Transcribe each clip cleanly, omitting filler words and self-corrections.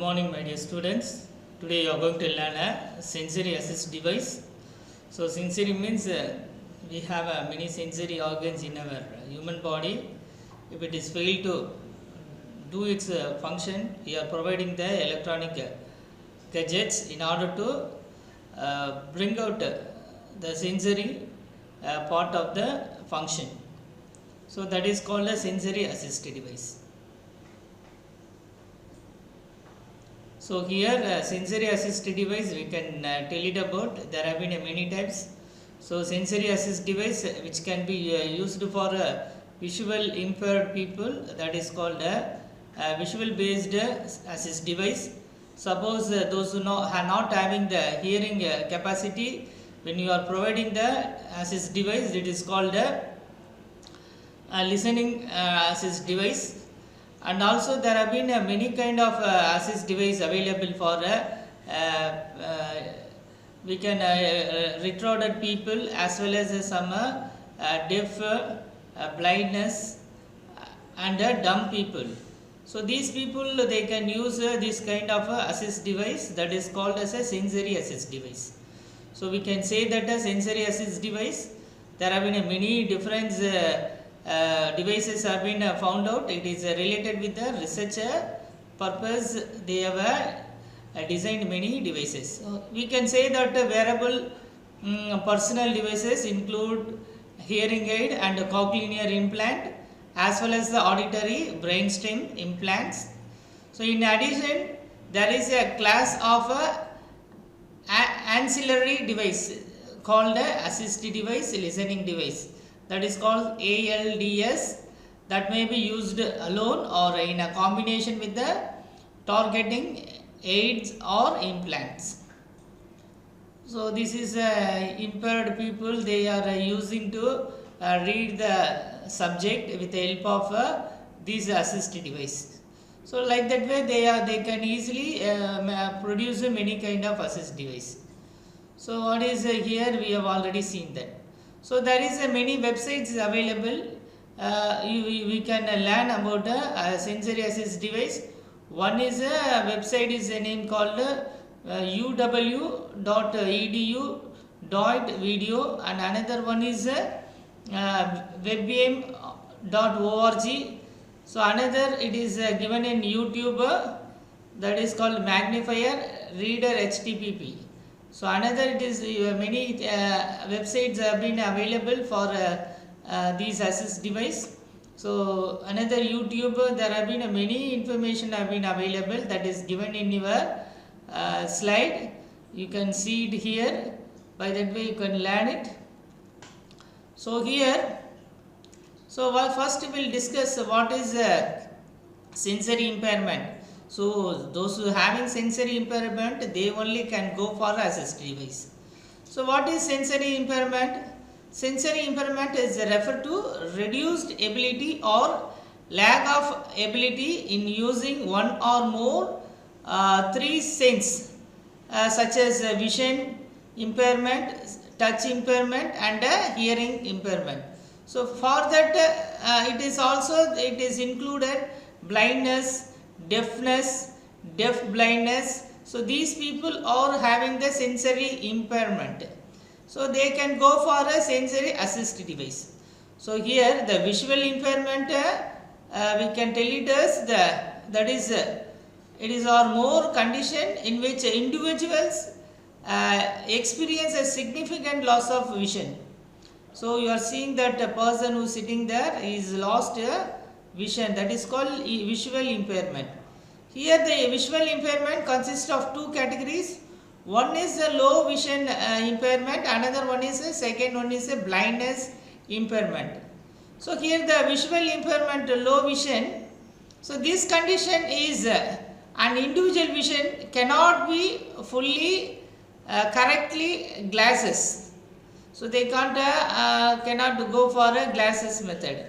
morning, my dear students. Today you are going to learn a sensory assist device. So sensory means we have many sensory organs in our human body. If it is failed to do its function, we are providing the electronic gadgets in order to bring out the sensory part of the function. So that is called a sensory assist device. So here sensory assist device we can tell it about. There have been many types. So sensory assist device which can be used for visual impaired people, that is called a visual based assist device. Suppose those who are not having the hearing capacity, when you are providing the assist device, it is called a listening assist device. And also there have been many kind of assist device available for we can retarded people as well as some deaf, blindness and dumb people. So these people they can use this kind of assist device, that is called as a sensory assist device. So we can say that a sensory assist device, there have been many different devices have been found out. It is related with the research purpose. They have designed many devices. So we can say that wearable personal devices include hearing aid and cochlear implant as well as the auditory brainstem implants. So in addition, there is a class of ancillary device called assist device, listening device, that is called ALDS, that may be used alone or in a combination with the targeting aids or implants. So this is impaired people, they are using to read the subject with the help of this assist device. So like that way they can easily produce many kind of assist device. So what is here, we have already seen that. So there is many websites available. We can learn about a sensory assist device. One is a website is a name called uw.edu.video, and another one is webam.org. So another it is given in YouTube, that is called Magnifier Reader HTTP. So another it is many websites have been available for these assist device. So another YouTube, there have been many information have been available, that is given in your slide. You can see it here. By that way you can learn it. So here, so first we will discuss what is sensory impairment. So those who having sensory impairment, they only can go for assist device. So what is sensory impairment? Sensory impairment is referred to reduced ability or lack of ability in using one or more three sense such as vision impairment, touch impairment and hearing impairment. So for that it is included blindness, deafness, deaf blindness. So these people are having the sensory impairment. So they can go for a sensory assist device. So here the visual impairment we can tell it as that is it is or more condition in which individuals experience a significant loss of vision. So you are seeing that a person who is sitting there is lost vision, that is called visual impairment. Here the visual impairment consists of two categories. One is a low vision impairment, another one is a second one is a blindness impairment. So here the visual impairment, low vision, so this condition is an individual vision cannot be fully correctly glasses. So they cannot go for a glasses method,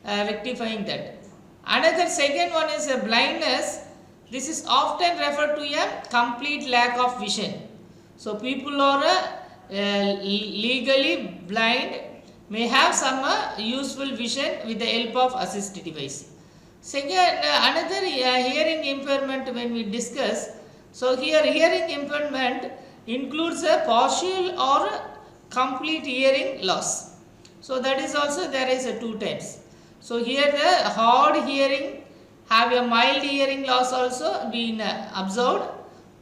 rectifying that. Another second one is a blindness. This is often referred to a complete lack of vision. So people are legally blind may have some useful vision with the help of assist device. Second, another hearing impairment when we discuss. So here hearing impairment includes a partial or complete hearing loss. So that is also there is a two types. So here the hard hearing have a mild hearing loss also been observed.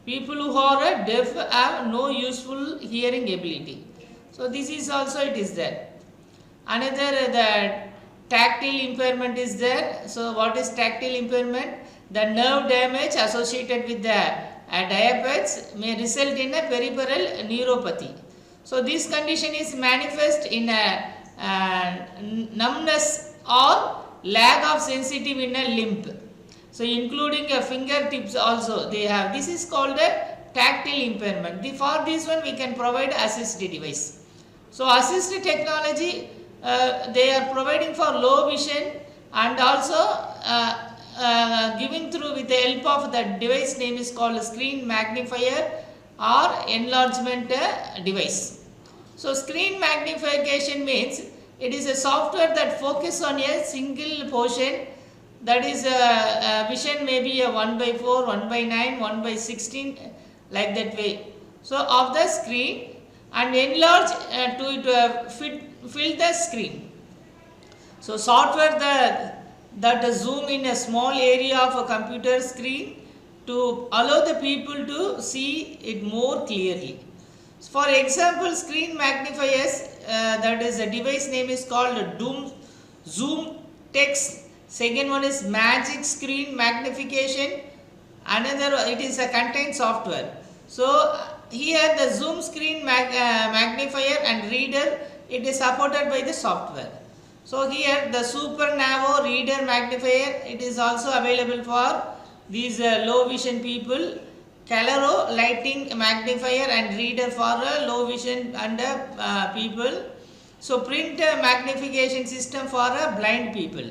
People who are deaf have no useful hearing ability. So this is also it is there. Another the tactile impairment is there. So what is tactile impairment? The nerve damage associated with the diabetes may result in a peripheral neuropathy. So this condition is manifest in a numbness or lack of sensitive in a limb. So including a fingertips also they have. This is called a tactile impairment. For this one we can provide assistive device. So assistive technology they are providing for low vision and also giving through with the help of the device name is called screen magnifier or enlargement device. So screen magnification means it is a software that focus on a single portion, that is vision may be a 1/4, 1/9, 1/16 like that way. So of the screen and enlarge to fill the screen. So software that zoom in a small area of a computer screen to allow the people to see it more clearly. For example, screen magnifiers, that is a device name is called Zoom Text. Second one is Magic Screen Magnification. Another it is a content software. So here the Zoom Screen magnifier and reader, it is supported by the software. So here the Super Nano reader magnifier, it is also available for these low vision people. Calero lighting magnifier and reader for low vision and people. So print magnification system for blind people.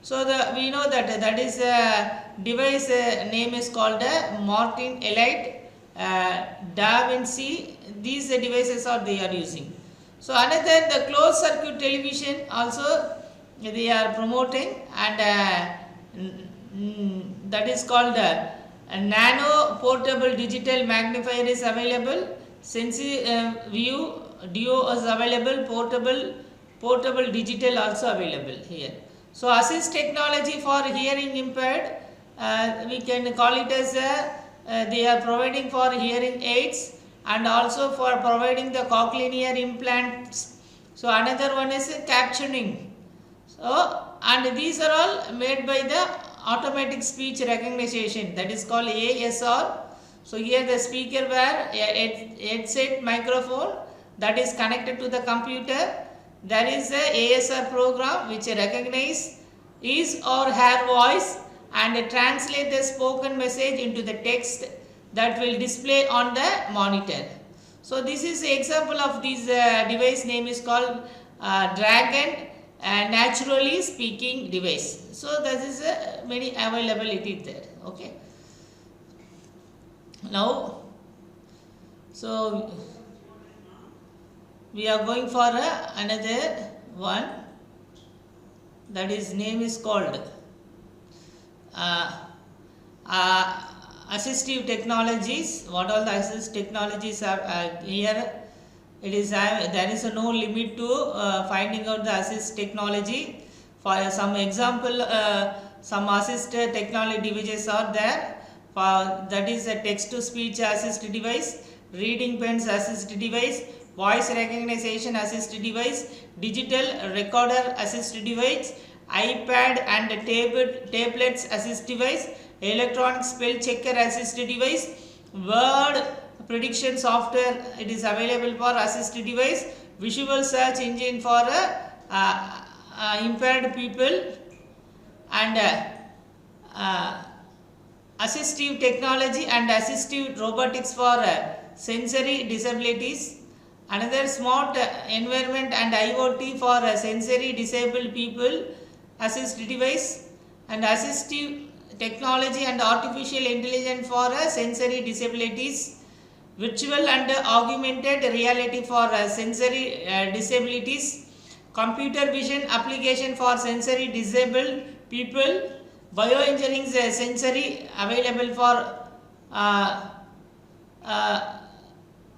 So we know that is a device name is called Martin Elite, Da Vinci. These devices are they are using. So another the closed circuit television also they are promoting, and that is called a nano portable digital magnifier is available. Sensi View Duo is available. Portable digital also available here. So assist technology for hearing impaired, we can call it as they are providing for hearing aids and also for providing the cochlear implants. So another one is captioning. So and these are all made by the automatic speech recognition, that is called ASR. So here the speaker where a headset microphone that is connected to the computer. There is a ASR program which recognize his or her voice and translate the spoken message into the text that will display on the monitor. So this is the example of this device name is called Dragon naturally speaking device. So this is many availability there. Okay. Now, so we are going for another one, that is name is called assistive technologies. What all the assistive technologies are here? It is there is no limit to finding out the assist technology. For some example, some assist technology devices are there. For that is a text to speech assist device, reading pens assist device, voice recognition assist device, digital recorder assist device, iPad and tablets assist device, electronic spell checker assist device, word prediction software, it is available for assist device, visual search engine for impaired people, and assistive technology and assistive robotics for sensory disabilities. Another smart environment and IoT for sensory disabled people assist device, and assistive technology and artificial intelligence for sensory disabilities, virtual and augmented reality for sensory disabilities, computer vision application for sensory disabled people, bioengineering is a sensory available for uh,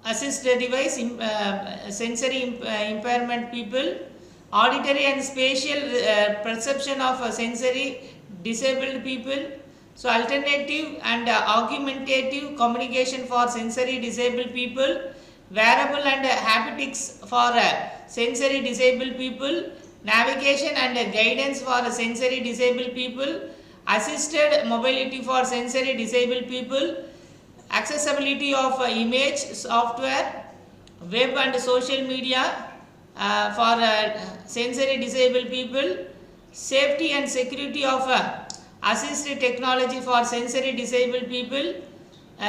assisted device, sensory impairment people, auditory and spatial perception of sensory disabled people. So alternative and augmentative communication for sensory disabled people, wearable and haptics for sensory disabled people, navigation and guidance for sensory disabled people, assisted mobility for sensory disabled people, accessibility of image software, web and social media for sensory disabled people, safety and security of assisted technology for sensory disabled people,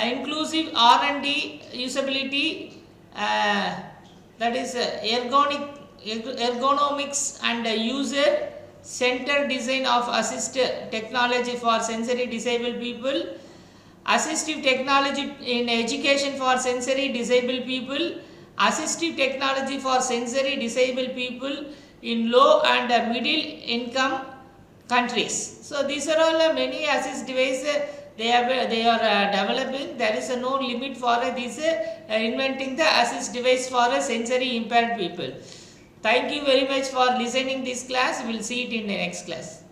inclusive R&D usability, that is ergonomics and user centered design of assisted technology for sensory disabled people, assistive technology in education for sensory disabled people, assistive technology for sensory disabled people in low and middle income countries. So these are all many assist devices they are developing. There is no limit for this inventing the assist device for sensory impaired people. Thank you very much for listening this class. We will see it in the next class.